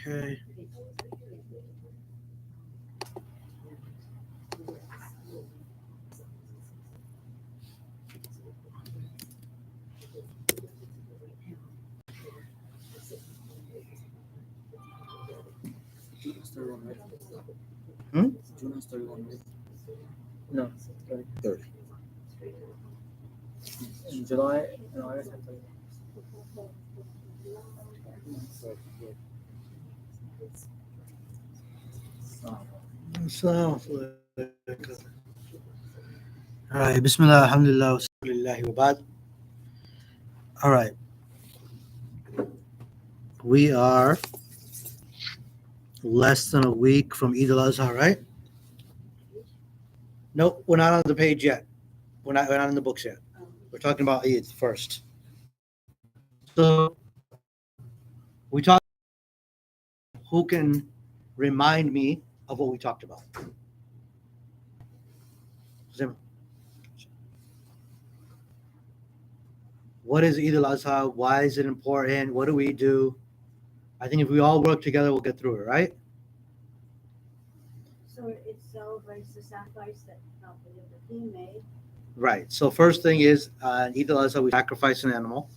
Okay. Hmm? June has 31, right? No. 30. In July and August have 31. So, all right. Bismillah, alhamdulillah, wa sallallahu wa ba'd. All right. We are less than a week from Eid al-Adha, right? No, we're not on the page yet. We're not in the books yet. We're talking about Eid first. So we talked. Who can remind me of what we talked about? Zim. What is Eid al-Adha? Why is it important? What do we do? I think if we all work together, we'll get through it, right? So it celebrates the sacrifice that he made. Right. So first thing is Eid al-Adha, we sacrifice an animal,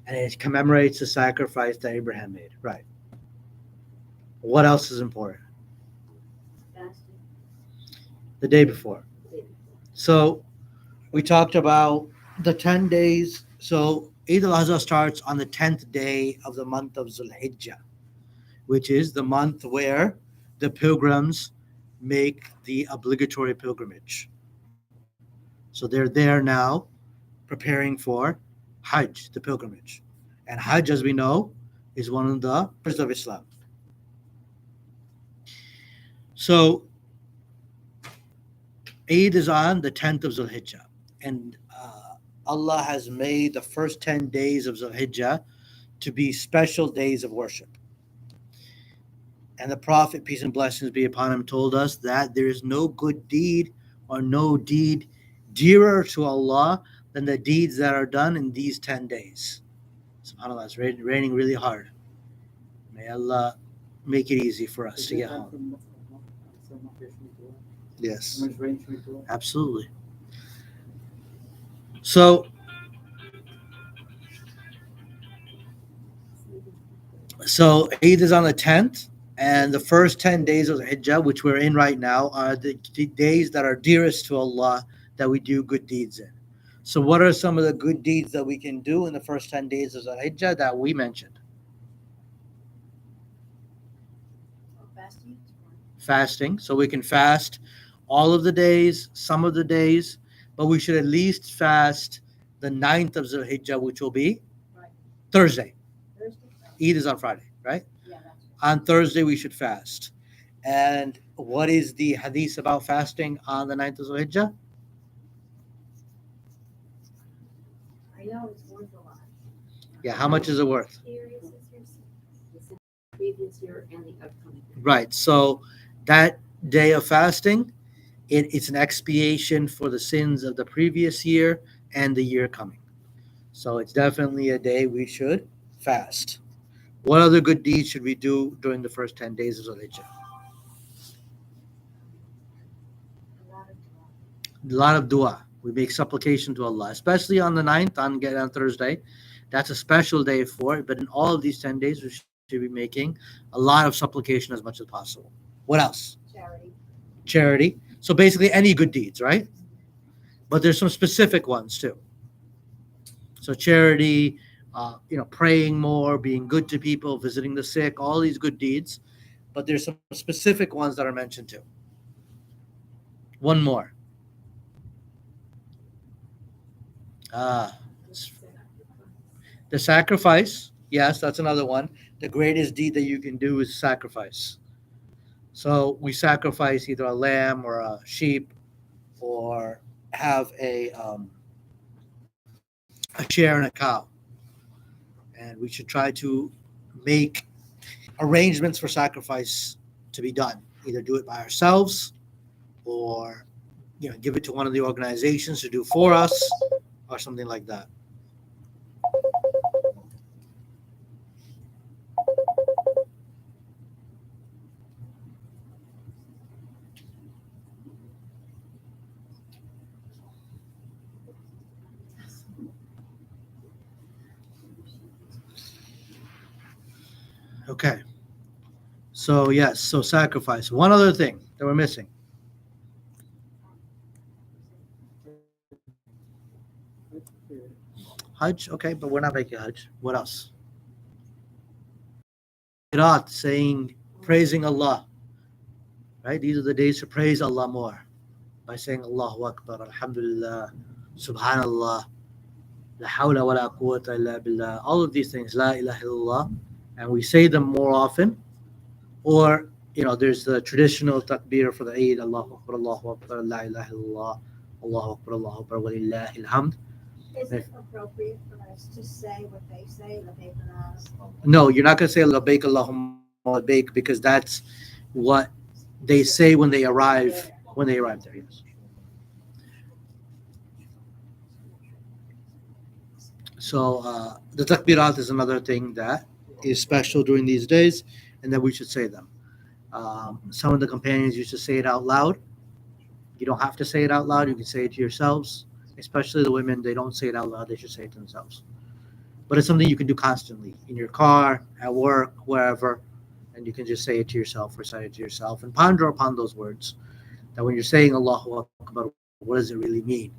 and it commemorates the sacrifice that Abraham made. Right. What else is important? Fasting. The day before. So we talked about the 10 days. So Eid al-Adha starts on the 10th day of the month of Zulhijjah, which is the month where the pilgrims make the obligatory pilgrimage. So they're there now preparing for Hajj, the pilgrimage. And Hajj, as we know, is one of the pillars of Islam. So Eid is on the 10th of Zulhijjah. And Allah has made the first 10 days of Zulhijjah to be special days of worship. And the Prophet, peace and blessings be upon him, told us that there is no good deed or no deed dearer to Allah than the deeds that are done in these 10 days. SubhanAllah, it's raining really hard. May Allah make it easy for us to get home. Yes, absolutely. So Eid is on the 10th, and the first 10 days of Hijjah, which we're in right now, are the days that are dearest to Allah that we do good deeds in. So what are some of the good deeds that we can do in the first 10 days of Hijjah that we mentioned? Fasting. Fasting. So we can fast all of the days, some of the days, but we should at least fast the 9th of Zulhijjah, which will be Thursday. Eid is on Friday, right? Yeah, that's On Thursday, we should fast. And what is the hadith about fasting on the 9th of Zulhijjah? I know it's worth a lot. Yeah, how much is it worth? Previous year and the upcoming. Right. So that day of fasting, it's an expiation for the sins of the previous year and the year coming. So it's definitely a day we should fast. What other good deeds should we do during the first 10 days of Zulhijjah? A lot of dua. We make supplication to Allah, especially on the 9th, on Thursday. That's a special day for it. But in all of these 10 days, we should be making a lot of supplication as much as possible. What else? Charity. So basically any good deeds, right? But there's some specific ones too. So charity, praying more, being good to people, visiting the sick, all these good deeds. But there's some specific ones that are mentioned too. One more. The sacrifice. Yes, that's another one. The greatest deed that you can do is sacrifice. So we sacrifice either a lamb or a sheep, or have a share in a cow. And we should try to make arrangements for sacrifice to be done. Either do it by ourselves, or give it to one of the organizations to do for us, or something like that. Okay. So yes, so sacrifice. One other thing that we're missing. Hajj, okay, but we're not making Hajj. What else? Qiraat, saying, praising Allah, right? These are the days to praise Allah more by saying Allahu Akbar, Alhamdulillah, Subhanallah, La hawla wa la quwwata illa billah. All of these things, La ilaha illallah, and we say them more often. Or, there's the traditional takbir for the Eid, Allahu Akbar, La ilaha illallah, Allahu Akbar, wa lillahi alhamd. Is it appropriate for us to say what they say, labbaik Allahumma? No, you're not going to say labbaik Allahumma labbaik because that's what they say when they arrive there. Yes. So the takbirat is another thing that is special during these days, and that we should say them. Some of the companions used to say it out loud. You don't have to say it out loud. You can say it to yourselves. Especially the women, they don't say it out loud. They should say it to themselves. But it's something you can do constantly in your car, at work, wherever, and you can just say it to yourself, recite it to yourself, and ponder upon those words. That when you're saying Allahu Akbar, what does it really mean?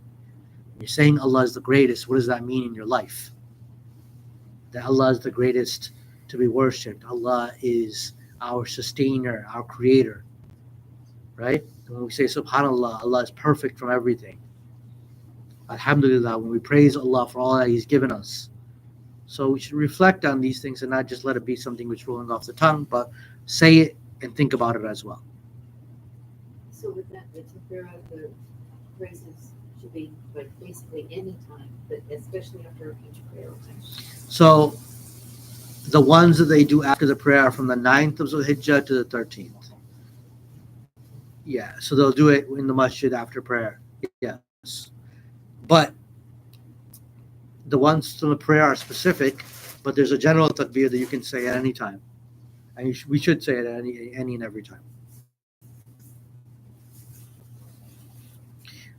When you're saying Allah is the greatest, what does that mean in your life? That Allah is the greatest to be worshipped. Allah is our sustainer, our creator, right? When we say Subhanallah, Allah is perfect from everything. Alhamdulillah, when we praise Allah for all that He's given us. So we should reflect on these things and not just let it be something which rolling off the tongue, but say it and think about it as well. So with that, the takbirah, the praises should be like basically any time, but especially after each prayer. So the ones that they do after the prayer are from the 9th of Zulhijjah to the 13th. Yeah, so they'll do it in the masjid after prayer. Yes. But the ones from the prayer are specific, but there's a general takbir that you can say at any time. And we should say it at any and every time.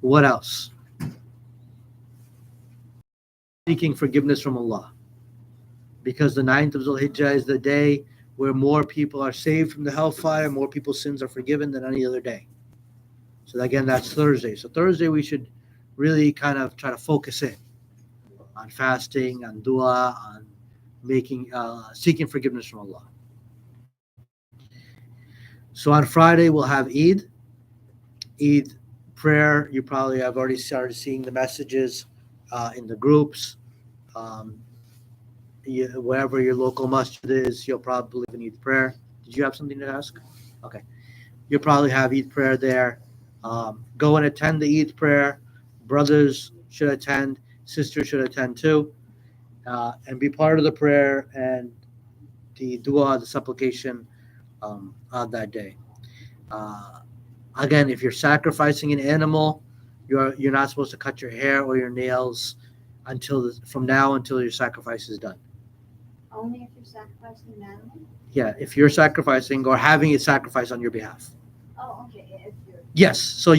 What else? Seeking forgiveness from Allah. Because the 9th of Zulhijjah is the day where more people are saved from the hellfire, more people's sins are forgiven than any other day. So again, that's Thursday. So Thursday we should really kind of try to focus in on fasting, on dua, on seeking forgiveness from Allah. So on Friday we'll have Eid prayer. You probably have already started seeing the messages in the groups. Wherever your local masjid is, you'll probably have an Eid prayer. Did you have something to ask? Okay. You'll probably have Eid prayer there. Go and attend the Eid prayer. Brothers should attend. Sisters should attend too. And be part of the prayer and the dua, the supplication on that day. Again, if you're sacrificing an animal, you're not supposed to cut your hair or your nails from now until your sacrifice is done. Only if you're sacrificing an animal? Yeah, if you're sacrificing or having it sacrificed on your behalf. Oh, okay. If you're Yes. So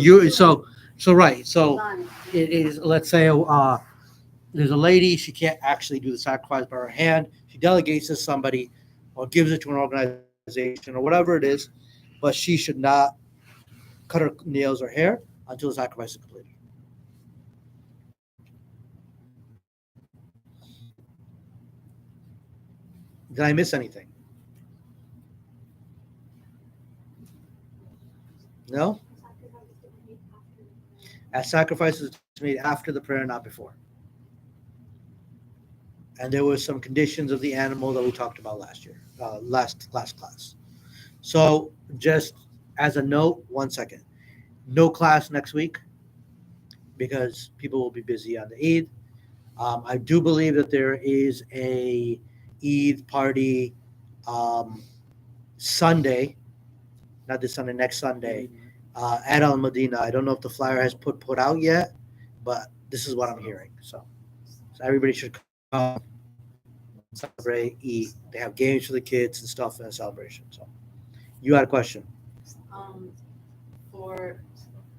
right. So fine. it is. Let's say there's a lady. She can't actually do the sacrifice by her hand. She delegates to somebody, or gives it to an organization or whatever it is. But she should not cut her nails or hair until the sacrifice is completed. Did I miss anything? No? As sacrifice is made after the prayer, not before. And there were some conditions of the animal that we talked about last class. So just as a note, 1 second. No class next week because people will be busy on the Eid. I do believe that there is a Eid party Sunday, not this Sunday, next Sunday, at Al Medina. I don't know if the flyer has put out yet, but this is what I'm hearing. So everybody should come, celebrate, eat. They have games for the kids and stuff in a celebration. So you had a question. Um,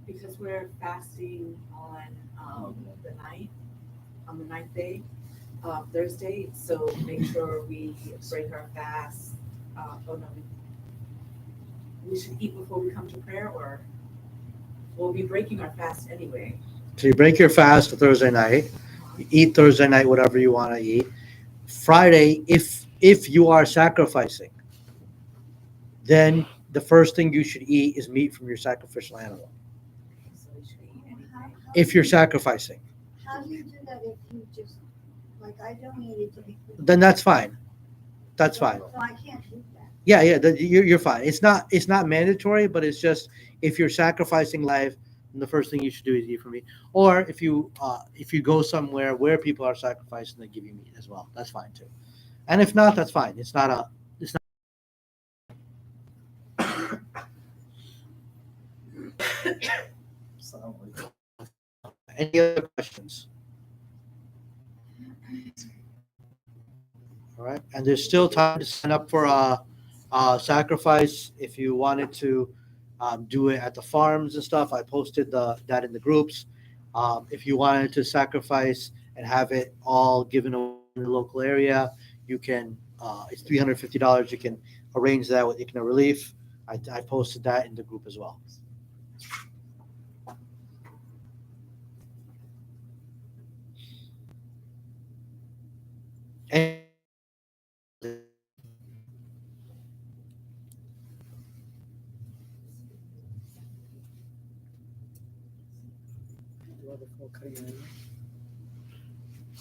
because we're fasting on the ninth day, Thursday. So make sure we break our fast oh no, we should eat before we come to prayer, or we'll be breaking our fast anyway. So you break your fast Thursday night. You eat Thursday night whatever you want to eat. Friday, if you are sacrificing, then the first thing you should eat is meat from your sacrificial animal. So we should eat anything. If you're sacrificing, How do you do that if you just, like, I donated to be. then that's fine. That's fine. So I can't do that. Yeah, yeah, you're fine. It's not mandatory, but it's just if you're sacrificing life, then the first thing you should do is eat from meat. Or if you go somewhere where people are sacrificing, they give you meat as well. That's fine too. And if not, that's fine. It's not. Any other questions? All right, and there's still time to sign up for a sacrifice if you wanted to do it at the farms and stuff. I posted that in the groups. If you wanted to sacrifice and have it all given away in the local area, you can. It's $350. You can arrange that with ICNA Relief. I posted that in the group as well. And Dua before cutting an animal.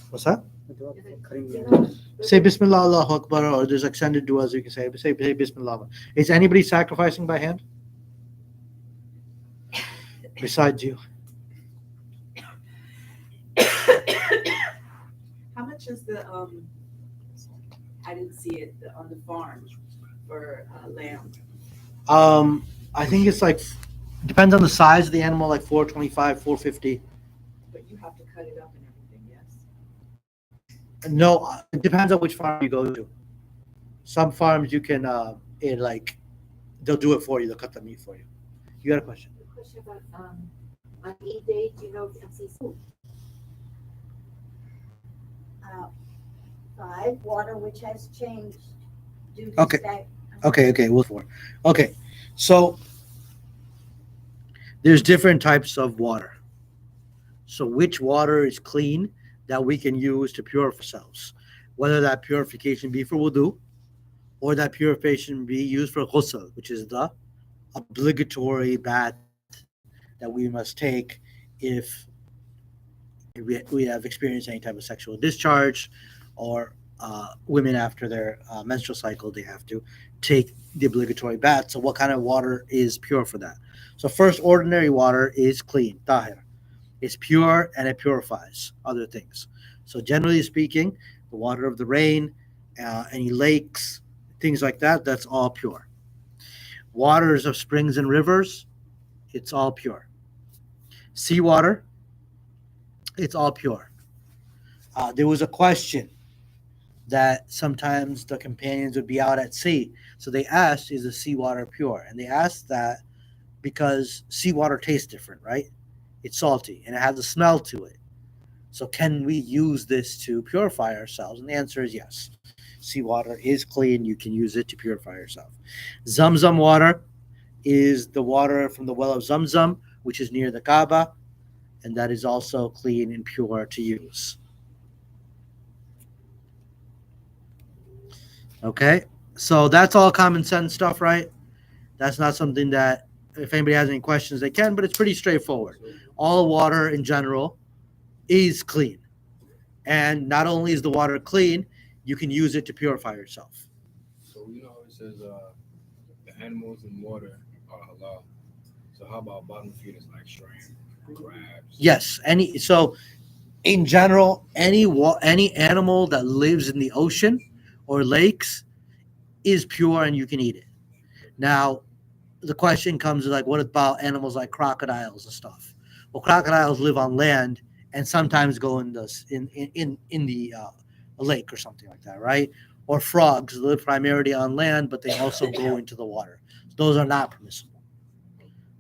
what's that? Dua before cutting the animal. Say Bismillah Allahu Akbar, or there's extended duas you can say Bismillah. Is anybody sacrificing by hand? Besides you. How much is the I didn't see it on the farm for lamb. I think it's like depends on the size of the animal, like 425, 450. But you have to cut it up and everything, yes. No, it depends on which farm you go to. Some farms you can they'll do it for you. They'll cut the meat for you. You got a question? A question about, on Eid Day, do you know if MC's food? 5, water which has changed due to Okay. stag. Okay, okay. So there's different types of water. So which water is clean that we can use to purify ourselves? Whether that purification be for wudu or that purification be used for ghusl, which is the obligatory bath that we must take if we have experienced any type of sexual discharge, or women after their menstrual cycle, they have to take the obligatory bath. So what kind of water is pure for that? So first, ordinary water is clean, tahir. It's pure and it purifies other things. So generally speaking, the water of the rain, any lakes, things like that, that's all pure. Waters of springs and rivers, it's all pure. Seawater, it's all pure. There was a question that sometimes the companions would be out at sea. So they asked, is the seawater pure? And they asked that because seawater tastes different, right? It's salty and it has a smell to it. So can we use this to purify ourselves? And the answer is yes. Seawater is clean. You can use it to purify yourself. Zamzam water is the water from the well of Zamzam, which is near the Kaaba, and that is also clean and pure to use. Okay, so that's all common sense stuff, right? That's not something that, if anybody has any questions, they can, but it's pretty straightforward. All water in general is clean. And not only is the water clean, you can use it to purify yourself. So you know it says the animals in water are halal. So how about bottom feeders like shrimp, crabs? Yes, in general, any animal that lives in the ocean or lakes is pure and you can eat it. Now, the question comes like, what about animals like crocodiles and stuff? Well, crocodiles live on land and sometimes go in the lake or something like that, right? Or frogs live primarily on land, but they also go into the water. Those are not permissible.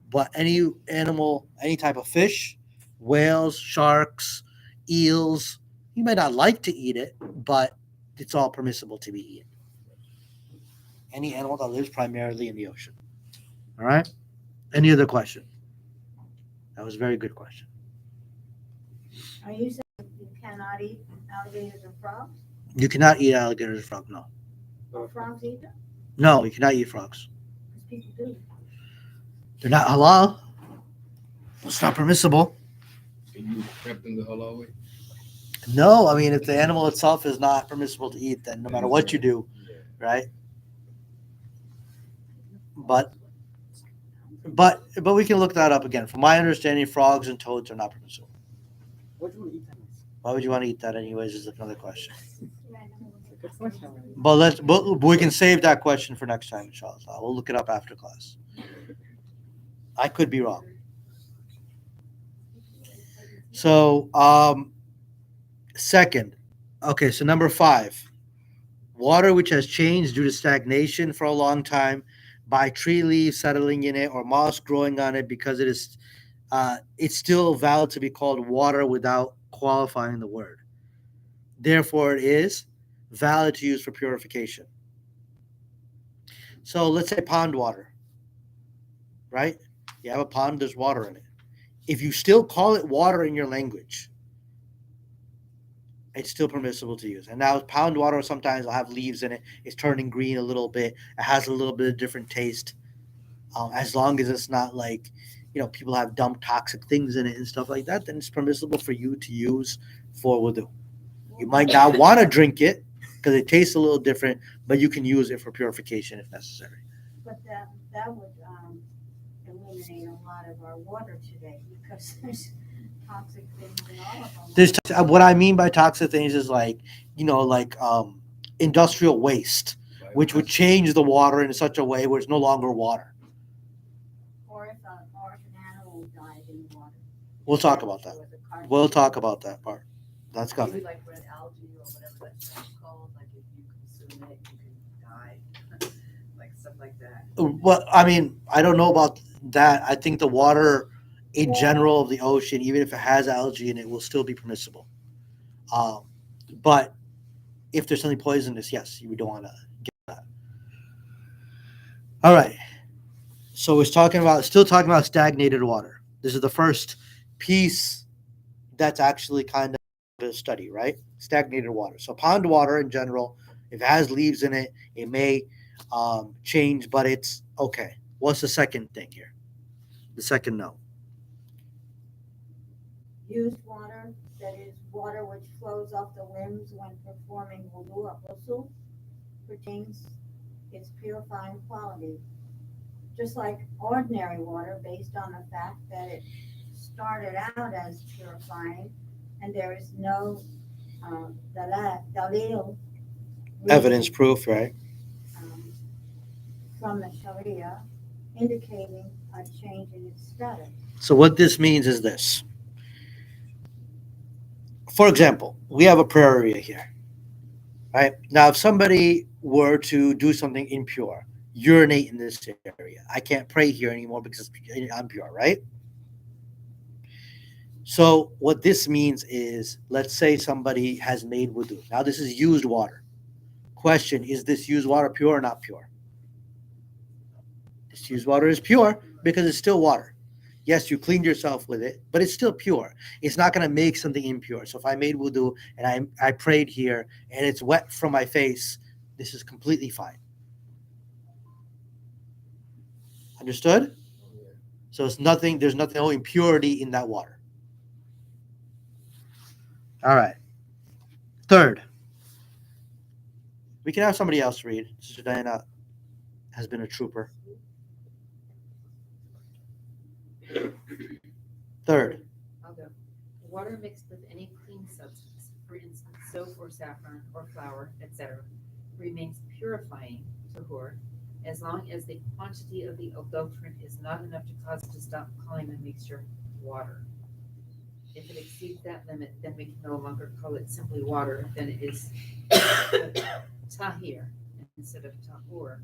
But any animal, any type of fish, whales, sharks, eels, you may not like to eat it, but it's all permissible to be eaten. any animal that lives primarily in the ocean. All right. Any other question? That was a very good question. Are you saying you cannot eat alligators and frogs? You cannot eat alligators and frogs. No. Or frogs either? No, you cannot eat frogs. Because people do. They're not halal. It's not permissible. Can you prep them the halal way? No, I mean, if the animal itself is not permissible to eat, then no matter what you do, Yeah. right? But we can look that up again. From my understanding, frogs and toads are not permissible. What do you want to eat that? Why would you want to eat that anyways? Is another question. It's a good question. But we can save that question for next time, inshallah. We'll look it up after class. I could be wrong. So, second, okay, so number 5, water which has changed due to stagnation for a long time, by tree leaves settling in it or moss growing on it, because it's still valid to be called water without qualifying the word. Therefore, it is valid to use for purification. So let's say pond water, right? You have a pond, there's water in it. If you still call it water in your language, it's still permissible to use. And now pond water sometimes will have leaves in it. It's turning green a little bit. It has a little bit of different taste. As long as it's not like, people have dumped toxic things in it and stuff like that, then it's permissible for you to use for wudu. You might not want to drink it because it tastes a little different, but you can use it for purification if necessary. But that would eliminate a lot of our water today because there's toxic things in all of them. What I mean by toxic things is like industrial waste, which would change the water in such a way where it's no longer water. Or if an animal died in the water. We'll talk about that. We'll talk about that part. That's coming. Maybe like red algae or whatever that's called, like if you consume it, you can die, like stuff like that. Well, I mean, I don't know about that. I think the water in general of the ocean, even if it has algae in it, will still be permissible. But if there's something poisonous, yes, you don't want to get that. All right. So we're still talking about stagnated water. This is the first piece that's actually kind of a study, right? Stagnated water. So pond water in general, if it has leaves in it, it may change, but it's okay. What's the second thing here? The second no. Used water, that is water which flows off the limbs when performing wudu or ghusl, retains its purifying quality. Just like ordinary water, based on the fact that it started out as purifying, and there is no dalil, Evidence, proof, right? From the Sharia indicating a change in its status. So what this means is this. For example, we have a prayer area here, right? Now, if somebody were to do something impure, urinate in this area, I can't pray here anymore because I'm pure, right? So what this means is, let's say somebody has made wudu. Now, this is used water. Question, is this used water pure or not pure? This used water is pure because it's still water. Yes, you cleaned yourself with it, but it's still pure. It's not going to make something impure. So if I made wudu and I prayed here and it's wet from my face, this is completely fine. Understood? So there's nothing, no impurity in that water. All right. Third, we can have somebody else read. Sister Diana has been a trooper. Third, I'll go. Water mixed with any clean substance, for instance, soap or saffron or flour, etc., remains purifying, tahur, as long as the quantity of the adulterant is not enough to cause it to stop calling the mixture water. If it exceeds that limit, then we can no longer call it simply water, then it is tahir instead of tahur.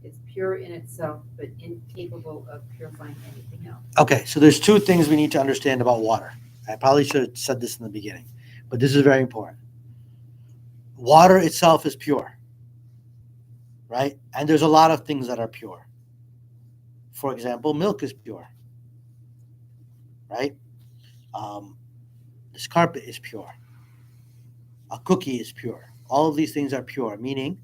It's pure in itself, but incapable of purifying anything else. okay, so there's two things we need to understand about water. I probably should have said this in the beginning, but this is very important. Water itself is pure. right? And there's a lot of things that are pure. For example, milk is pure, right? Um, this carpet is pure. A cookie is pure. All of these things are pure, meaning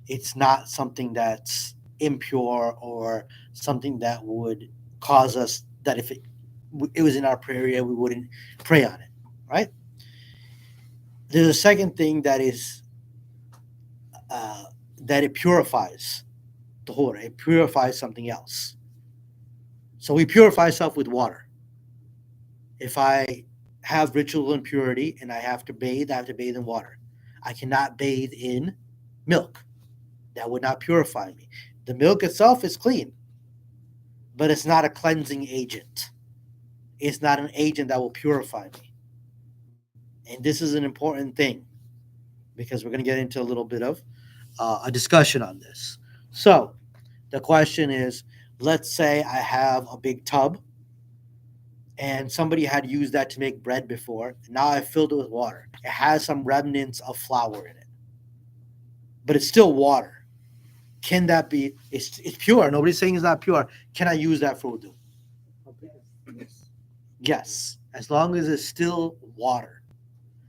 it's not something that's impure or something that would cause us that if it was in our prayer area, we wouldn't pray on it, right? There's a second thing that is uh, that it purifies the water. It purifies something else. So we purify stuff with water. If I have ritual impurity and I have to bathe, I have to bathe in water. I cannot bathe in milk. That would not purify me. The milk itself is clean, but it's not a cleansing agent. It's not an agent that will purify me. And this is an important thing because we're going to get into a little bit of a discussion on this. So the question is, let's say I have a big tub and somebody had used that to make bread before. Now I filled it with water. It has some remnants of flour in it, but it's still water. Can that be? It's pure. Nobody's saying it's not pure. Can I use that for wudu? Yes. Yes, as long as it's still water.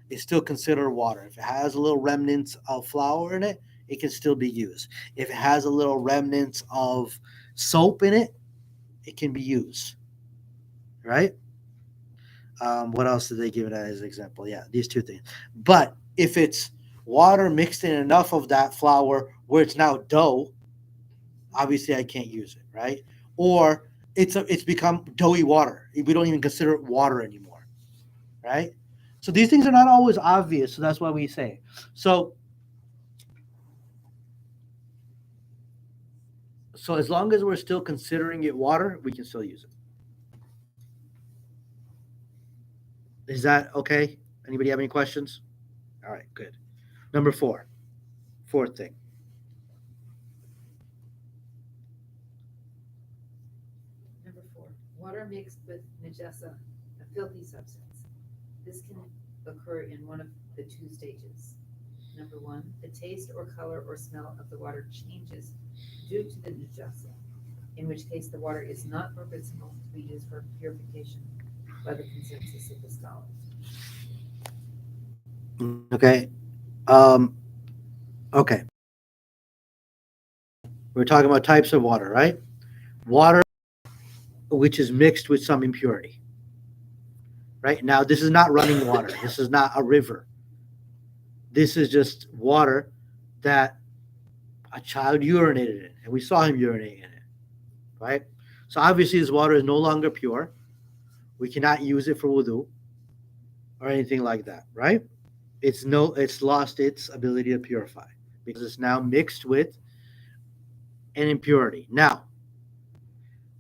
It's still considered water. If it has a little remnants of flour in it, it can still be used. If it has a little remnants of soap in it, it can be used. Right? What else did they give it as an example? Yeah, these two things. But if it's water mixed in enough of that flour where it's now dough, obviously I can't use it, right? Or it's become doughy water. We don't even consider it water anymore, right? So these things are not always obvious. So that's why we say. So as long as we're still considering it water, we can still use it. Is that okay? Anybody have any questions? All right, good. Number four, fourth thing. Number 4, water mixed with najasa, a filthy substance. This can occur in one of the two stages. Number 1, the taste or color or smell of the water changes due to the najasa, in which case the water is not permissible to be used for purification by the consensus of the scholars. Okay. Um, okay. We're talking about types of water, right? Water which is mixed with some impurity. Right? Now, this is not running water. This is not a river. This is just water that a child urinated in, and we saw him urinate in it. Right? So obviously, this water is no longer pure. We cannot use it for wudu or anything like that. Right? It's lost its ability to purify because it's now mixed with an impurity. Now,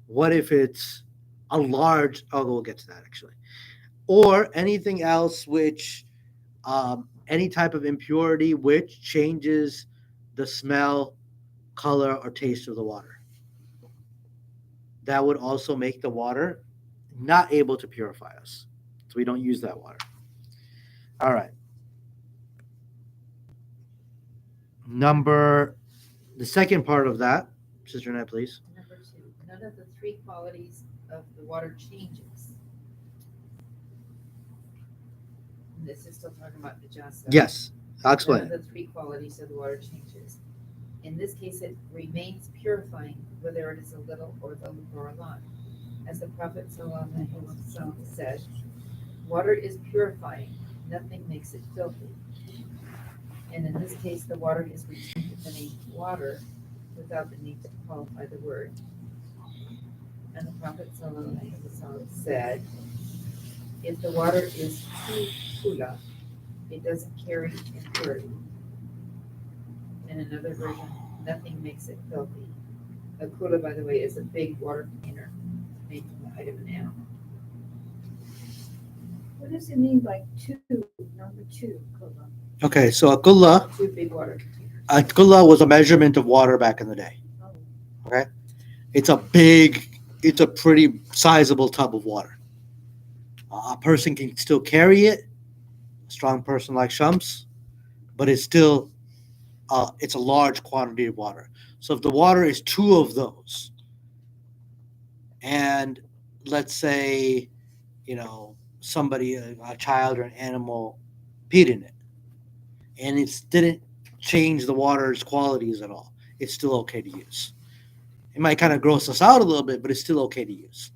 what if it's a large? Oh, we'll get to that actually. Or anything else which, any type of impurity which changes the smell, color, or taste of the water. That would also make the water not able to purify us. So we don't use that water. All right. The second part of that, Sister Annette, please. Number 2, none of the 3 qualities of the water changes. And this is still talking about najasa. Yes, I'll None explain of it. the 3 qualities of the water changes. In this case, it remains purifying, whether it is a little or a lot. As the Prophet ﷺ said, water is purifying, nothing makes it filthy. And in this case, the water is returned to the name water without the need to qualify the word. And the Prophet ﷺ said, if the water is too kula, it doesn't carry impurity. In another version, nothing makes it filthy. A kula, by the way, is a big water container made from the hide of an animal. What does it mean by number two, Kula? Okay, so a kulla, 2 big water containers. a kulla was a measurement of water back in the day. Oh, Okay, it's a pretty sizable tub of water. A person can still carry it, a strong person like Shams, but it's still it's a large quantity of water. So if the water is two of those, and let's say, somebody, a child or an animal, peed in it, and it didn't change the water's qualities at all, it's still okay to use. It might kind of gross us out a little bit, but it's still okay to use.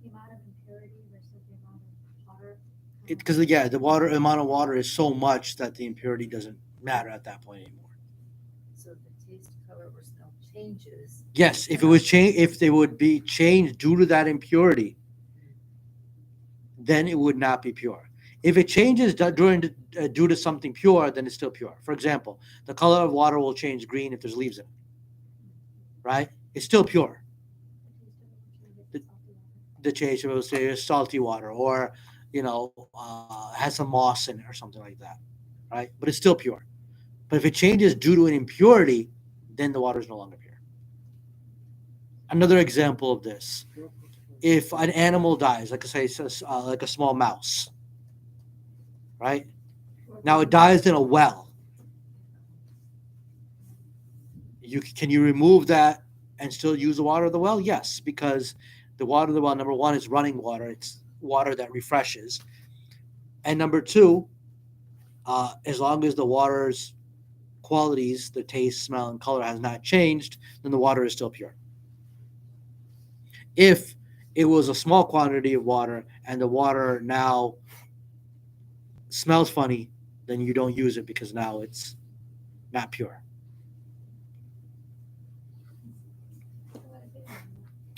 The amount of impurity versus the amount of water. Because the amount of water is so much that the impurity doesn't matter at that point anymore. So if the taste, color, or smell changes, Yes, if they would be changed due to that impurity, then it would not be pure. If it changes due to something pure, then it's still pure. For example, the color of water will change green if there's leaves in it, right? It's still pure. The change will say salty water, or has some moss in it or something like that, right? But it's still pure. But if it changes due to an impurity, then the water is no longer pure. Another example of this: if an animal dies, like I say, like a small mouse, right? Now it dies in a well. Can you remove that and still use the water of the well? Yes, because the water of the well, number one, is running water. It's water that refreshes, and number two, as long as the water's qualities, the taste, smell, and color has not changed, then the water is still pure. If it was a small quantity of water and the water now smells funny, then you don't use it because now it's not pure.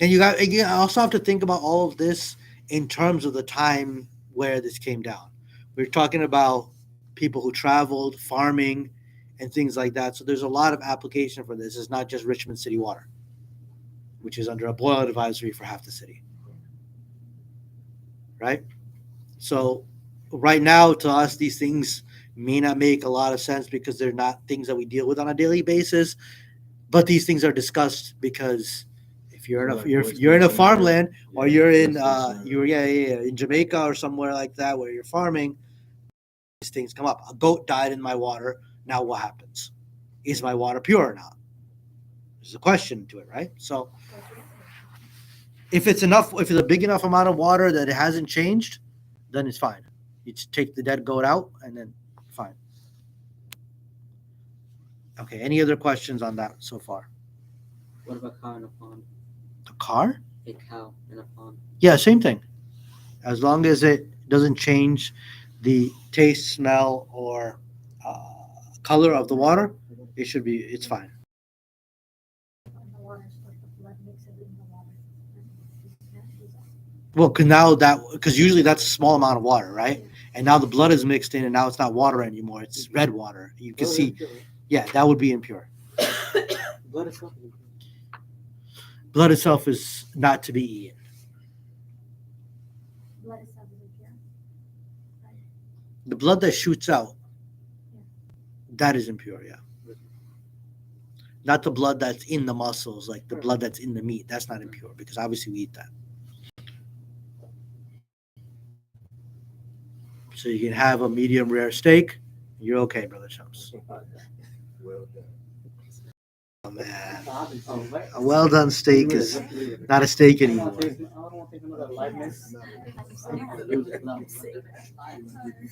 And you also have to think about all of this in terms of the time where this came down. We're talking about people who traveled, farming, and things like that. So there's a lot of application for this. It's not just Richmond City Water, which is under a boil advisory for half the city. Right? So right now, to us, these things may not make a lot of sense because they're not things that we deal with on a daily basis. But these things are discussed because if you're in a farmland, or you're in in Jamaica or somewhere like that where you're farming, these things come up. A goat died in my water. Now what happens? Is my water pure or not? There's a question to it, right? So if it's a big enough amount of water that it hasn't changed, then it's fine. You just take the dead goat out and then fine. Okay, any other questions on that so far? What about cow in a pond? A car? A cow in a pond. Yeah, same thing. As long as it doesn't change the taste, smell, or color of the water, it's fine. The water is what the blood mixes in the water. Well, because usually that's a small amount of water, right? And now the blood is mixed in, and now it's not water anymore. It's red water. You can see, yeah, that would be impure. Blood itself is impure. Blood itself is not to be eaten. Blood itself is impure. The blood that shoots out, that is impure, yeah. Not the blood that's in the muscles, like the blood that's in the meat. That's not impure because obviously we eat that. So you can have a medium rare steak. You're okay, Brother Chumps. Well done. Oh, man. A well done steak is not a steak anymore.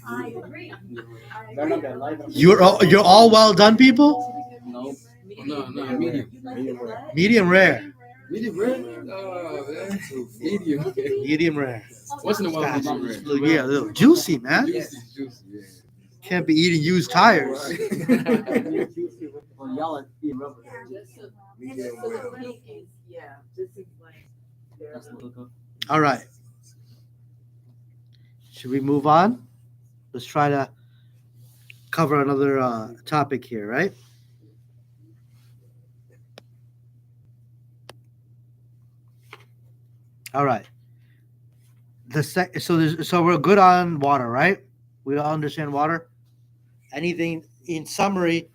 I agree. You're all well done people? No. No, medium. Medium rare. Medium rare? Oh, man. Medium. Medium rare. Once in a while, Gotcha. medium rare. Yeah, a little juicy, man. Juicy, yeah. Can't be eating used tires. Well, y'all are eating rubber. Medium so rare. the meat is, yeah, just seems like That's the hookup. All right. Should we move on? Let's try to cover another topic here, right? All right. So we're good on water, right? We all understand water. Anything in summary,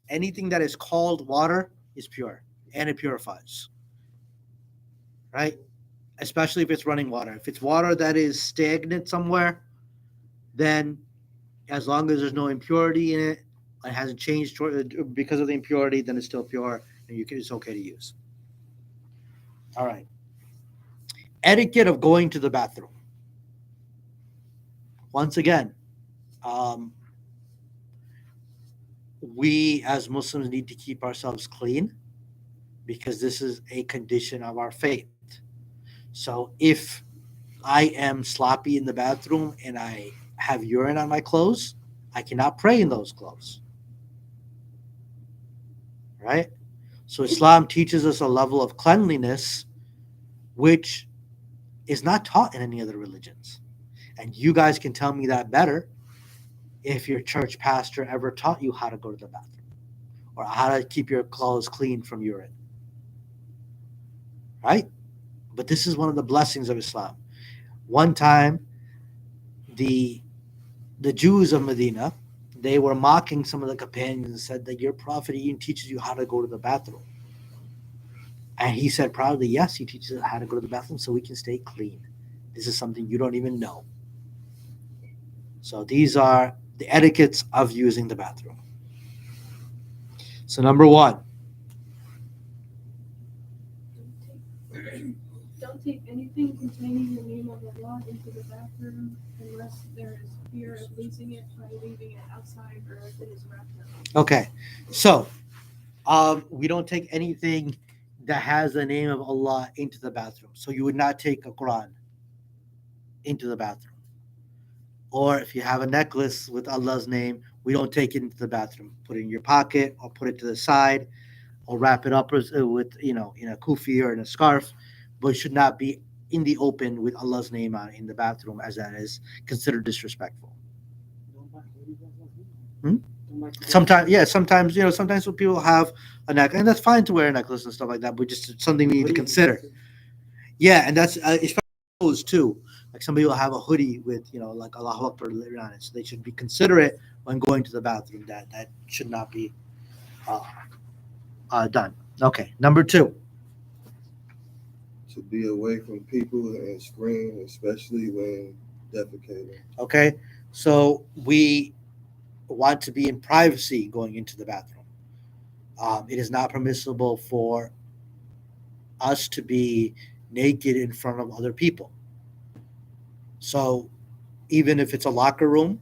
anything that is called water is pure and it purifies. Right? Especially if it's running water. If it's water that is stagnant somewhere, then as long as there's no impurity in it, it hasn't changed because of the impurity, then it's still pure, and it's okay to use. All right. Etiquette of going to the bathroom. Once again, um, we as Muslims need to keep ourselves clean because this is a condition of our faith. So if I am sloppy in the bathroom and I have urine on my clothes, I cannot pray in those clothes. Right? So Islam teaches us a level of cleanliness which is not taught in any other religions. And you guys can tell me that better if your church pastor ever taught you how to go to the bathroom or how to keep your clothes clean from urine. Right? But this is one of the blessings of Islam. One time, the the Jews of Medina, they were mocking some of the companions and said that your prophet even teaches you how to go to the bathroom. And he said proudly, yes, he teaches us how to go to the bathroom so we can stay clean. This is something you don't even know. So these are the etiquettes of using the bathroom. So number one, Don't take anything containing the name of Allah into the bathroom unless there is fear of losing it by leaving it outside or if it is wrapped up. okay. So we don't take anything that has the name of Allah into the bathroom. So you would not take a Quran into the bathroom. Or if you have a necklace with Allah's name, we don't take it into the bathroom. Put it in your pocket or put it to the side or wrap it up with, in a kufi or in a scarf, but it should not be in the open with Allah's name on in the bathroom, as that is considered disrespectful. Hmm? Sometimes, yeah, sometimes when people have a necklace, and that's fine to wear a necklace and stuff like that, but just something we need to consider. Yeah, and that's especially clothes too. Like some people have a hoodie with like Allahu Akbar written on it, so they should be considerate when going to the bathroom. That should not be uh, done. Okay, number two. To be away from people and scream, especially when defecating. Okay, so we want to be in privacy going into the bathroom. It is not permissible for us to be naked in front of other people. So even if it's a locker room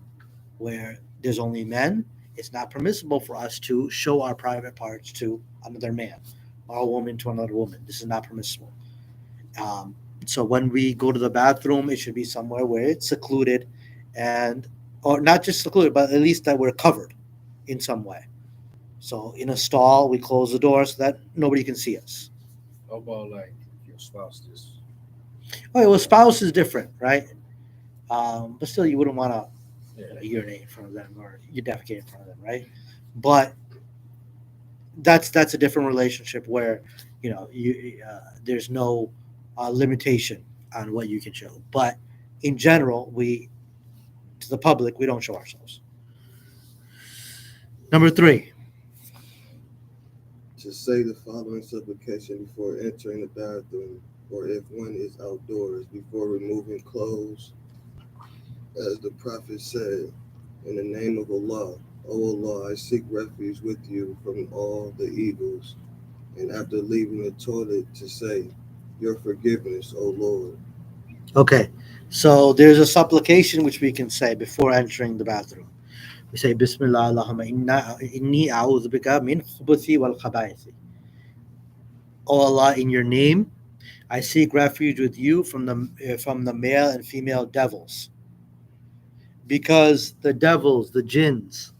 where there's only men, it's not permissible for us to show our private parts to another man or a woman to another woman. This is not permissible. Um, so when we go to the bathroom, it should be somewhere where it's secluded and, or not just secluded, but at least that we're covered in some way. So in a stall, we close the door so that nobody can see us. How about like your spouse just Okay, well, spouse is different, right? But still, you wouldn't want to yeah. urinate in front of them or you defecate in front of them, right? But that's a different relationship where there's no limitation on what you can show. But in general, we to the public we don't show ourselves. Number three. To say the following supplication before entering the bathroom, or if one is outdoors, before removing clothes, as the Prophet said, in the name of Allah, O Allah, I seek refuge with you from all the evils. And after leaving the toilet, to say, your forgiveness, O Lord. Okay, so there's a supplication which we can say before entering the bathroom. We say Bismillah Allahumma inni a'udhu bika min khubuthi wal khabaithi. O Allah, in your name, I seek refuge with you from the male and female devils, because the devils, the jinns,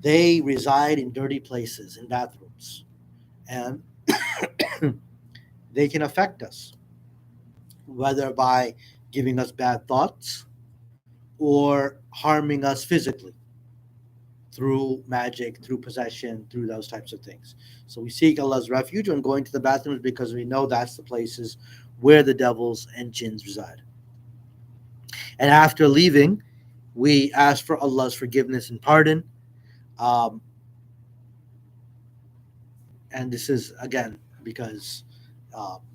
they reside in dirty places, in bathrooms, and they can affect us, whether by giving us bad thoughts or harming us physically through magic, through possession, through those types of things. So we seek Allah's refuge when going to the bathrooms because we know that's the places where the devils and jinns reside. And after leaving, we ask for Allah's forgiveness and pardon. Um, and this is, again, because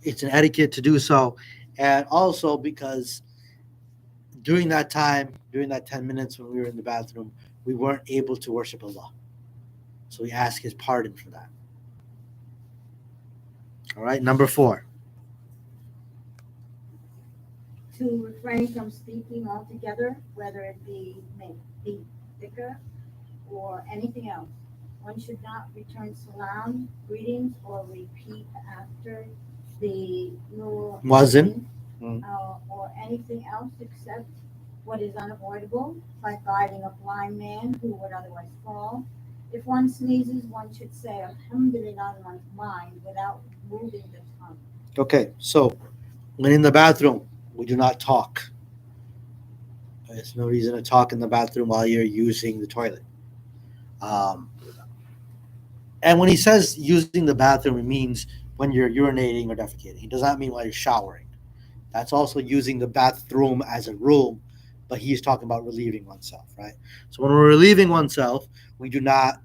it's an etiquette to do so. And also because during that time, during that 10 minutes when we were in the bathroom, we weren't able to worship Allah. So we ask his pardon for that. All right, number 4. To refrain from speaking altogether, whether it be dhikr or anything else. One should not return salam, greetings, or repeat after the Muazzin. or anything else except what is unavoidable, like guiding a blind man who would otherwise fall. If one sneezes, one should say Alhamdulillah in one's mind without moving the tongue. Okay, so when in the bathroom, we do not talk. There's no reason to talk in the bathroom while you're using the toilet. And when he says using the bathroom, it means when you're urinating or defecating. It does not mean while you're showering. That's also using the bathroom as a room, but he's talking about relieving oneself, right? So when we're relieving oneself, we do not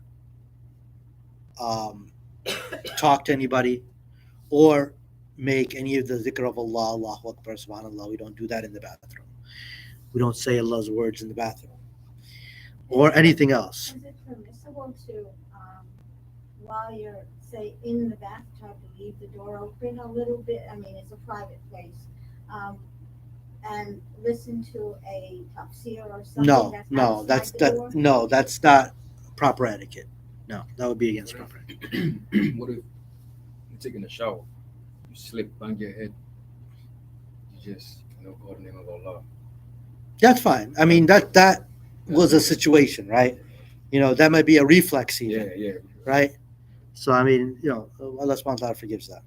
talk to anybody or make any of the dhikr of Allah, Allahu Akbar, Subhanallah. We don't do that in the bathroom. We don't say Allah's words in the bathroom or anything else. Is it permissible to, while you're, say, in the bathtub, to leave the door open a little bit? I mean, it's a private place. And listen to a tafsir or something That's not proper etiquette. No, that would be against proper etiquette. What if you're taking a shower, you slip, bang your head, you just call the name of Allah? That's fine. I mean, that was a situation, right? That might be a reflex even, Yeah. right? So, I mean, Allah subhanahu wa ta'ala forgives that.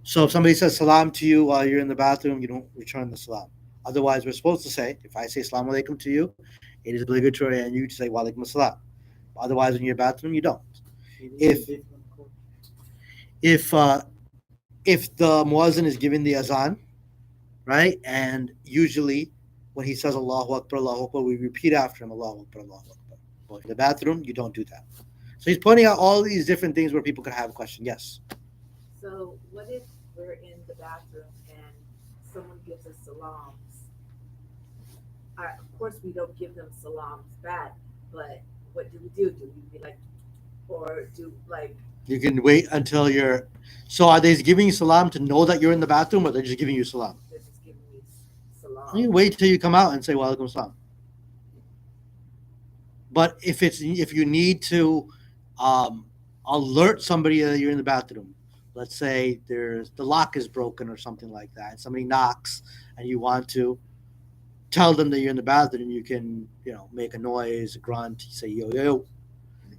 So if somebody says salam to you while you're in the bathroom, you don't return the salam. Otherwise, we're supposed to say, if I say salam alaikum to you, it is obligatory on you to say wa alaikum assalam. Otherwise, in your bathroom, you don't. If the muazzin is giving the azan, right, and usually when he says Allahu Akbar, we repeat after him Allahu Akbar, Allahu Akbar. But in the bathroom, you don't do that. So he's pointing out all these different things where people could have a question. Yes. So what if we're in the bathroom and someone gives us salams? Of course, we don't give them salams back, but what do we do? Do we be like, or do like? You can wait until you're. So are they giving you salam to know that you're in the bathroom, or they're just giving you salam? They're just giving me salam. You wait till you come out and say wa alaikum salam. But if you need to alert somebody that you're in the bathroom, let's say the lock is broken or something like that, and somebody knocks and you want to tell them that you're in the bathroom, you can make a noise, a grunt, say yo yo,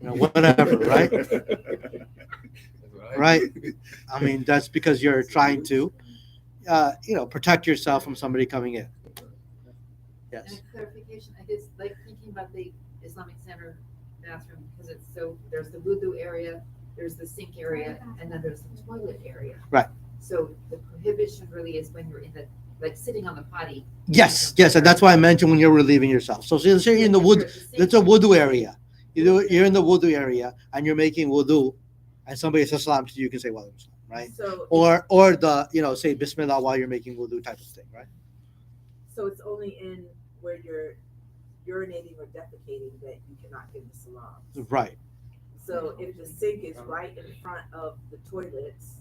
whatever, right? Right. I mean, that's because you're trying to protect yourself from somebody coming in. And Yes. a clarification, I guess, like thinking about the Islamic Center bathroom, because there's the wudu area, there's the sink area, and then there's the toilet area. Right. So the prohibition really is when you're in the, like sitting on the potty. Yes, and that's why I mentioned when you're relieving yourself. So let's say you're in the wood, it's a wudu area. You're in the wudu area and you're making wudu, and somebody says salam to you, you can say wa alaikum salam, right? So Or the say Bismillah while you're making wudu type of thing, right? So it's only in where you're urinating or defecating that you cannot give the salams. Right. So if the sink is right in front of the toilets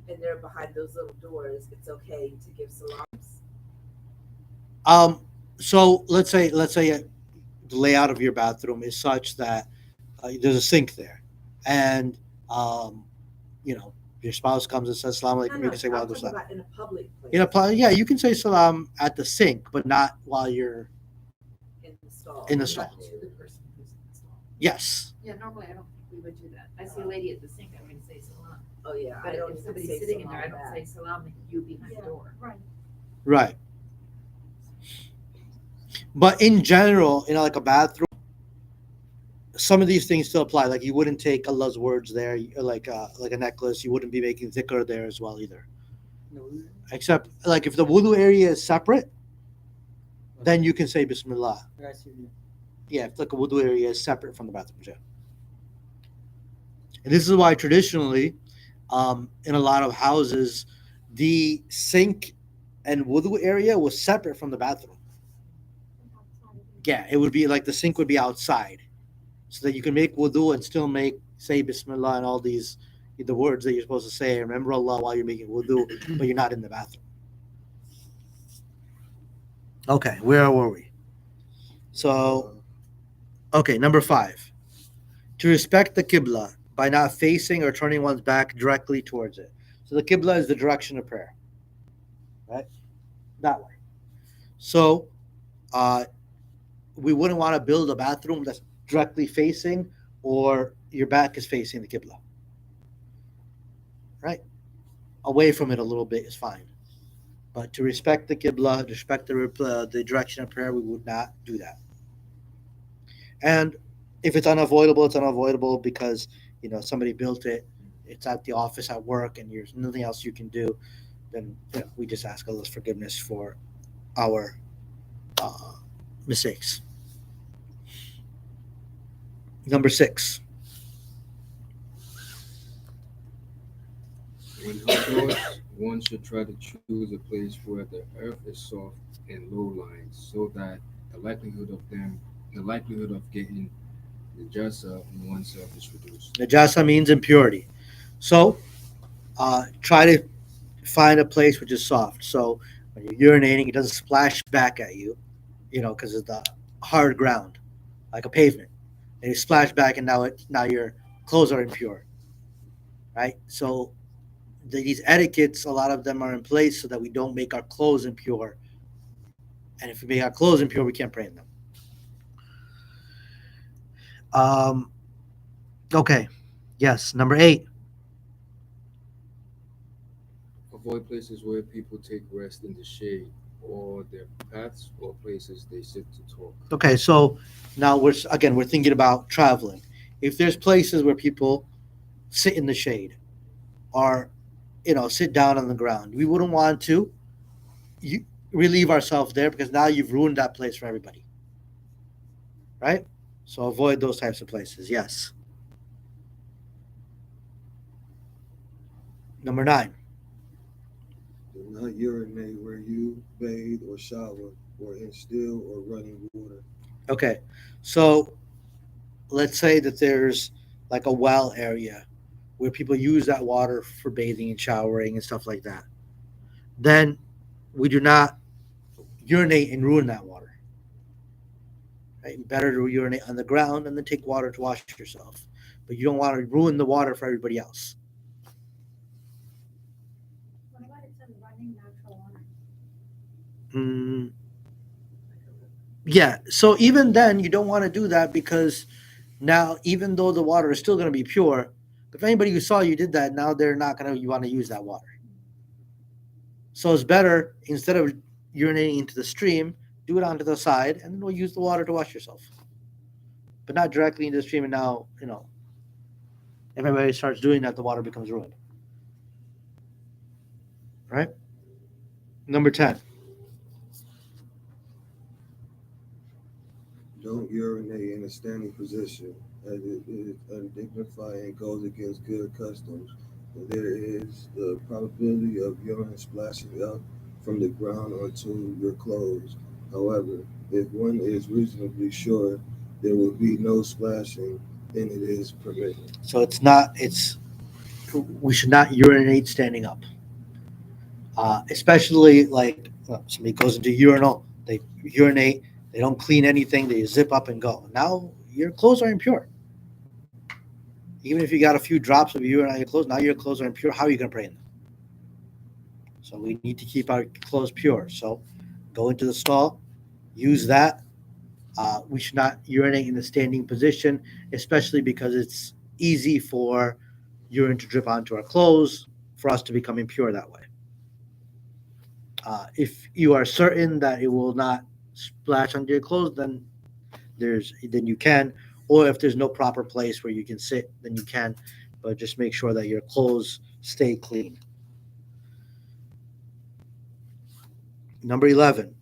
and they're behind those little doors, it's okay to give salams. So let's say the layout of your bathroom is such that there's a sink there, and your spouse comes and says salam alaikum, you can say wa I'm alaikum talking salam. about in a public place. Yeah, you can say salam at the sink, but not while you're In the stall. in the Not stall. to the person who's in the stall. Yes. Yeah, normally I don't think we would do that. I see a lady at the sink, I'm gonna say salam. Oh yeah, But I don't if even somebody's say sitting in there, I salam don't back. say salam and you behind the door. Right. But in general, like a bathroom, some of these things still apply. Like you wouldn't take Allah's words there, like a necklace. You wouldn't be making dhikr there as well either. Except like if the wudu area is separate, then you can say Bismillah. Yeah, if like a wudu area is separate from the bathroom. Yeah. And this is why traditionally, in a lot of houses, the sink and wudu area was separate from the bathroom. Yeah, it would be like the sink would be outside, so that you can make wudu and still make say Bismillah and all these the words that you're supposed to say. Remember Allah while you're making wudu, but you're not in the bathroom. Okay, where were we? So okay, number 5. To respect the Qibla by not facing or turning one's back directly towards it. So the Qibla is the direction of prayer, right? That way. So uh, we wouldn't want to build a bathroom that's directly facing or your back is facing the Qibla, right? Away from it a little bit is fine. But to respect the Qibla, to respect the direction of prayer, we would not do that. And if it's unavoidable, it's unavoidable because somebody built it. It's at the office at work, and there's nothing else you can do. Then we just ask Allah's forgiveness for our uh, mistakes. Number 6. When outdoors, one should try to choose a place where the earth is soft and low-lying, so that the likelihood of them, the likelihood of getting the jasa on oneself is reduced. Najasa means impurity. So try to find a place which is soft. So when you're urinating, it doesn't splash back at you, because of the hard ground, like a pavement. And you splash back, and now your clothes are impure, right? So these etiquettes, a lot of them are in place so that we don't make our clothes impure. And if we make our clothes impure, we can't pray in them. Um, okay. Yes. Number 8. Avoid places where people take rest in the shade, or their paths, or places they sit to talk. Okay. So now we're thinking about traveling. If there's places where people sit in the shade or sit down on the ground, we wouldn't want to you, relieve ourselves there because now you've ruined that place for everybody, right? So avoid those types of places. Yes. Number 9. Do not urinate where you bathe or shower, or in still or running water. Okay. So let's say that there's like a well area where people use that water for bathing and showering and stuff like that. Then we do not urinate and ruin that water. Right? Better to urinate on the ground and then take water to wash yourself. But you don't want to ruin the water for everybody else. What about it's in running natural water? Mm, yeah. So even then, you don't want to do that because now, even though the water is still going to be pure, if anybody who saw you did that, now they're not going to you want to use that water. So it's better instead of urinating into the stream, do it onto the side, and then we'll use the water to wash yourself, but not directly into the stream. And now, if everybody starts doing that, the water becomes ruined. Right? Number 10. Don't urinate in a standing position, as it is undignified and goes against good customs. And there is the probability of urine splashing up from the ground onto your clothes. However, if one is reasonably sure there will be no splashing, then it is permitted. So we should not urinate standing up, especially like somebody goes into urinal, they urinate, they don't clean anything, they zip up and go. Now your clothes are impure. Even if you got a few drops of urine on your clothes, now your clothes are impure. How are you going to pray in them? So we need to keep our clothes pure. So go into the stall, use that. We should not urinate in the standing position, especially because it's easy for urine to drip onto our clothes for us to become impure that way. If you are certain that it will not splash onto your clothes, then you can. Or if there's no proper place where you can sit, then you can. But just make sure that your clothes stay clean. Number 11.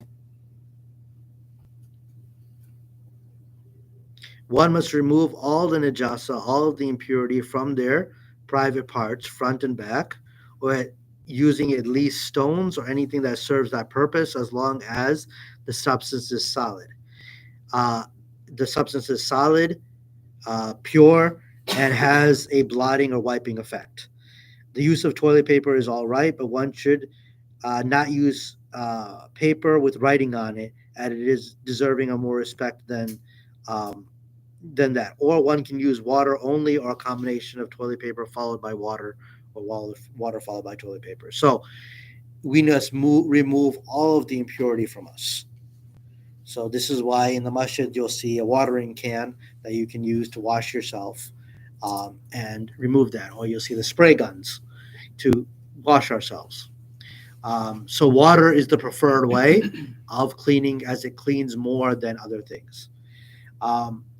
One must remove all the najasa, all of the impurity from their private parts, front and back, or using at least stones or anything that serves that purpose as long as the substance is solid. Uh, the substance is solid, pure, and has a blotting or wiping effect. The use of toilet paper is all right, but one should not use paper with writing on it, and it is deserving of more respect um, than that. Or one can use water only, or a combination of toilet paper followed by water, or water followed by toilet paper. So we must remove all of the impurity from us. So this is why in the masjid you'll see a watering can that you can use to wash yourself and remove that, or you'll see the spray guns to wash ourselves. So water is the preferred way of cleaning, as it cleans more than other things.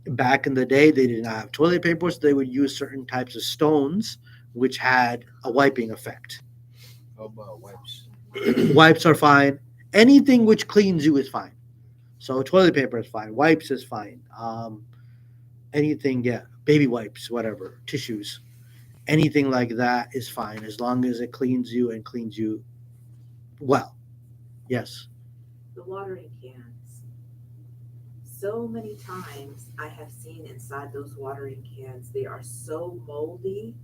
Back in the day, they did not have toilet paper, so they would use certain types of stones, which had a wiping effect. How about wipes? Wipes are fine. Anything which cleans you is fine. So toilet paper is fine. Wipes is fine. Anything, yeah, baby wipes, whatever, tissues, anything like that is fine as long as it cleans you and cleans you well. Yes. The watering cans. So many times I have seen inside those watering cans, they are so moldy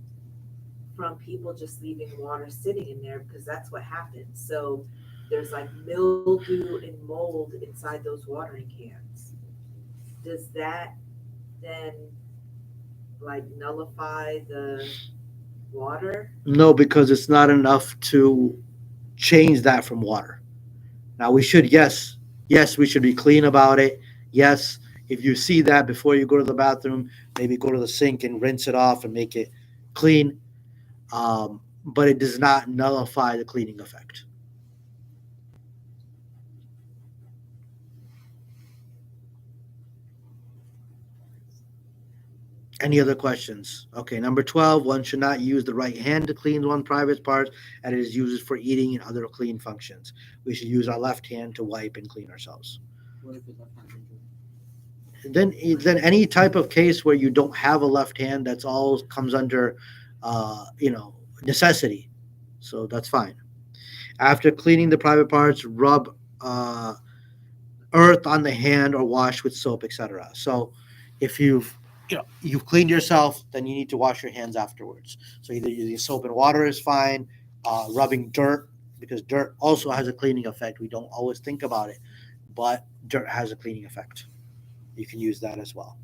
from people just leaving water sitting in there because that's what happens. So there's like mildew and mold inside those watering cans. Does that then like nullify the water? No, because it's not enough to change that from water. Now we should, yes, we should be clean about it. Yes, if you see that before you go to the bathroom, maybe go to the sink and rinse it off and make it clean. But it does not nullify the cleaning effect. Any other questions? Okay, number 12, one should not use the right hand to clean one's private parts, and it is used for eating and other clean functions. We should use our left hand to wipe and clean ourselves. What if his left hand's injured? Then any type of case where you don't have a left hand, that's all comes under, necessity. So that's fine. After cleaning the private parts, rub earth on the hand or wash with soap, etc. So if you've cleaned yourself, then you need to wash your hands afterwards. So either using soap and water is fine, rubbing dirt, because dirt also has a cleaning effect. We don't always think about it, but dirt has a cleaning effect. You can use that as well.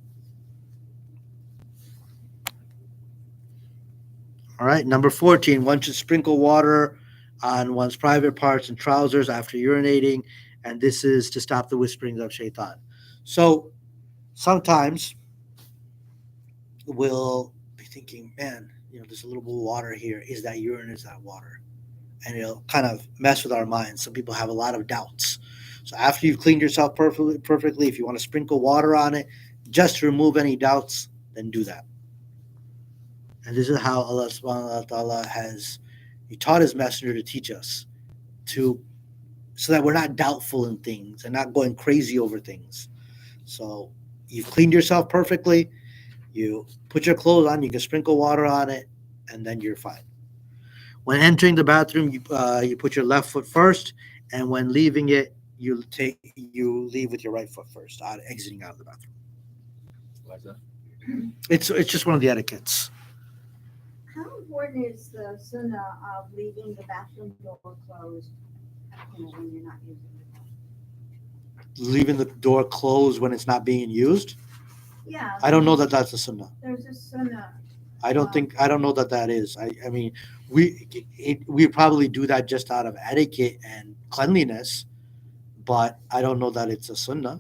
All right, number 14, one should sprinkle water on one's private parts and trousers after urinating, and this is to stop the whisperings of shaitan. So sometimes we'll be thinking, man, there's a little bit of water here. Is that urine? Is that water? And it'll kind of mess with our minds. Some people have a lot of doubts. So after you've cleaned yourself perfectly, if you want to sprinkle water on it, just to remove any doubts, then do that. And this is how Allah subhanahu wa ta'ala He taught His messenger to teach us so that we're not doubtful in things and not going crazy over things. So you've cleaned yourself perfectly, you put your clothes on, you can sprinkle water on it, and then you're fine. When entering the bathroom, you put your left foot first, and when leaving it, you leave with your right foot first, exiting out of the bathroom. Why's that? It's just one of the etiquettes. How important is the sunnah of leaving the bathroom door closed, when you're not using it? Leaving the door closed when it's not being used. Yeah. I don't know that that's a sunnah. There's a sunnah. I don't know that is. I mean, we probably do that just out of etiquette and cleanliness, but I don't know that it's a sunnah.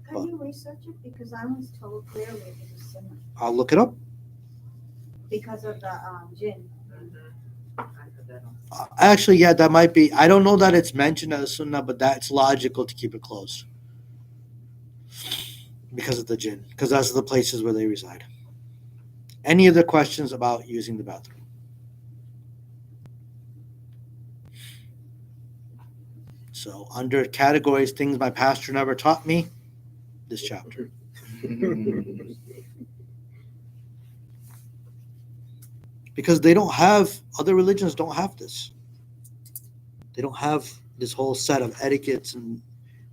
Can you research it? Because I was told clearly it was a sunnah I'll look it up. because of the jinn. I put that on. Actually, yeah, that might be. I don't know that it's mentioned as a sunnah, but that's logical to keep it closed because of the jinn, because that's the places where they reside. Any other questions about using the bathroom? So under categories, things my pastor never taught me, this chapter. because they don't have, other religions don't have this. They don't have this whole set of etiquettes and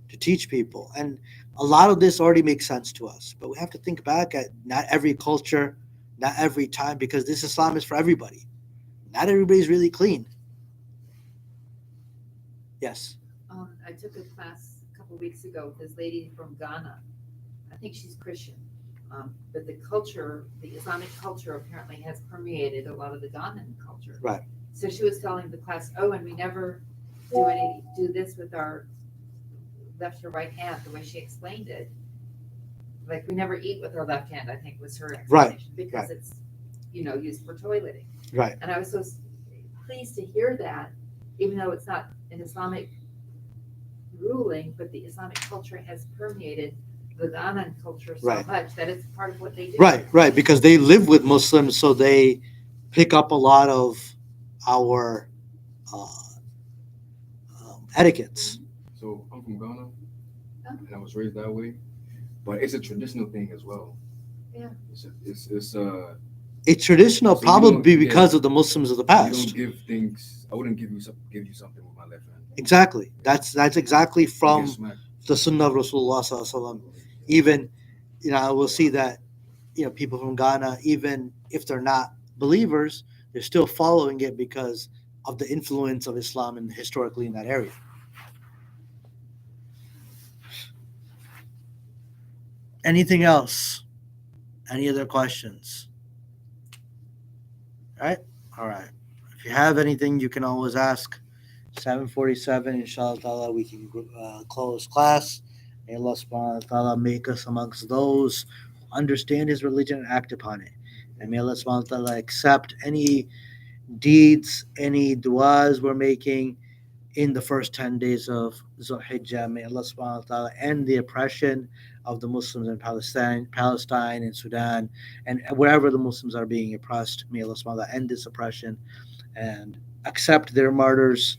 to teach people. And a lot of this already makes sense to us. But we have to think back at not every culture, not every time, because this Islam is for everybody. Not everybody's really clean. Yes. I took a class a couple weeks ago with this lady from Ghana. I think she's Christian. But the culture, the Islamic culture apparently has permeated a lot of the Ghanaian culture. Right. So she was telling the class, oh, and we never do this with our left or right hand, the way she explained it. Like we never eat with our left hand, I think was her explanation. Because it's, used for toileting. Right. And I was so pleased to hear that, even though it's not an Islamic ruling, but the Islamic culture has permeated the Ghanaian culture so Right. much that it's part of what they do. Right, because they live with Muslims, so they pick up a lot of our etiquettes. So I'm from Ghana, and I was raised that way, but it's a traditional thing as well. Yeah. It's traditional, So you probably don't- because of the Muslims of the You past. don't give things. I wouldn't give you something with my left hand. Exactly. That's exactly You from get smacked. the Sunnah of Rasulullah Sallallahu Alaihi Wasallam. Even, I will see that, people from Ghana, even if they're not believers, they're still following it because of the influence of Islam and historically in that area. Anything else? Any other questions? All right. If you have anything, you can always ask. 7:47, inshallah ta'ala, we can close class. May Allah subhanahu wa ta'ala make us amongst those who understand His religion and act upon it. And may Allah subhanahu wa ta'ala accept any deeds, any du'as we're making in the first 10 days of Zulhijjah. May Allah subhanahu wa ta'ala end the oppression of the Muslims in Palestine and Sudan, and wherever the Muslims are being oppressed. May Allah subhanahu wa ta'ala end this oppression and accept their martyrs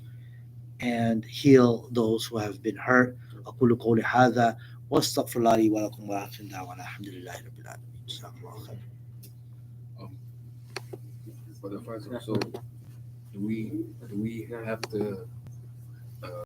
and heal those who have been hurt. أقول قولي هذا واستغفر الله لي ولكم وآخر دعوانا الحمد لله رب العالمين. جزاكم الله خير. For the first, so do we have to